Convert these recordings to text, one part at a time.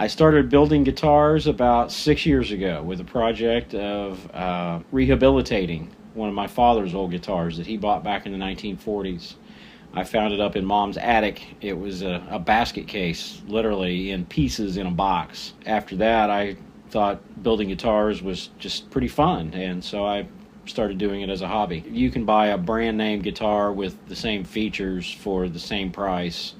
I started building guitars about 6 years ago with a project of rehabilitating one of my father's old guitars that he bought back in the 1940s. I found it up in Mom's attic. It was a basket case, literally in pieces in a box. After that, I thought building guitars was just pretty fun, and so I started doing it as a hobby. You can buy a brand name guitar with the same features for the same price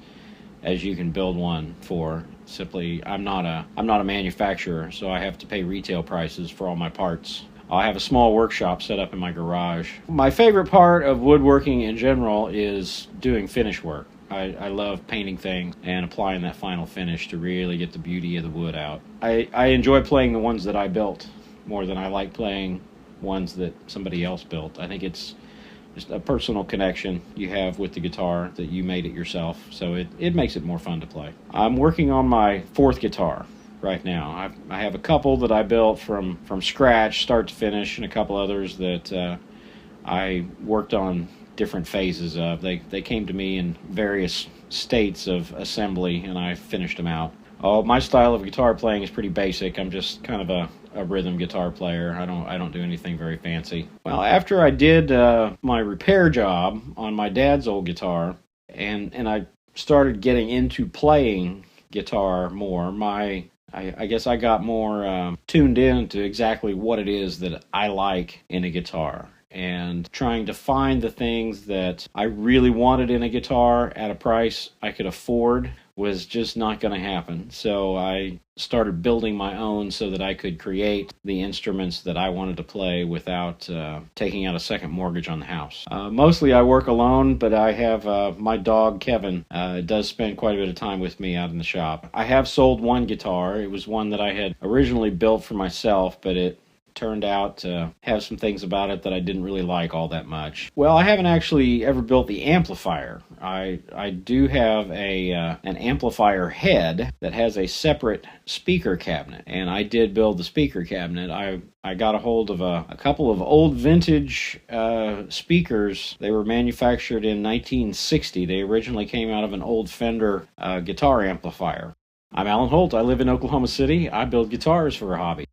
as you can build one for. Simply, I'm not a manufacturer, so I have to pay retail prices for all my parts. I have a small workshop set up in my garage. My favorite part of woodworking in general is doing finish work. I love painting things and applying that final finish to really get the beauty of the wood out. I enjoy playing the ones that I built more than I like playing ones that somebody else built. I think it's just a personal connection you have with the guitar that you made it yourself, so it makes it more fun to play. I'm working on my fourth guitar right now. I have a couple that I built from scratch, start to finish, and a couple others that I worked on different phases of. They came to me in various states of assembly, and I finished them out. Oh, my style of guitar playing is pretty basic. I'm just kind of a rhythm guitar player. I don't do anything very fancy. Well, after I did my repair job on my dad's old guitar, and I started getting into playing guitar more, I guess I got more tuned in to exactly what it is that I like in a guitar, and trying to find the things that I really wanted in a guitar at a price I could afford was just not going to happen. So I started building my own so that I could create the instruments that I wanted to play without taking out a second mortgage on the house. Mostly I work alone, but I have my dog Kevin does spend quite a bit of time with me out in the shop. I have sold one guitar. It was one that I had originally built for myself, but it turned out to have some things about it that I didn't really like all that much. Well, I haven't actually ever built the amplifier. I do have an amplifier head that has a separate speaker cabinet, and I did build the speaker cabinet. I got a hold of a couple of old vintage speakers. They were manufactured in 1960. They originally came out of an old Fender guitar amplifier. I'm Alan Holt. I live in Oklahoma City. I build guitars for a hobby.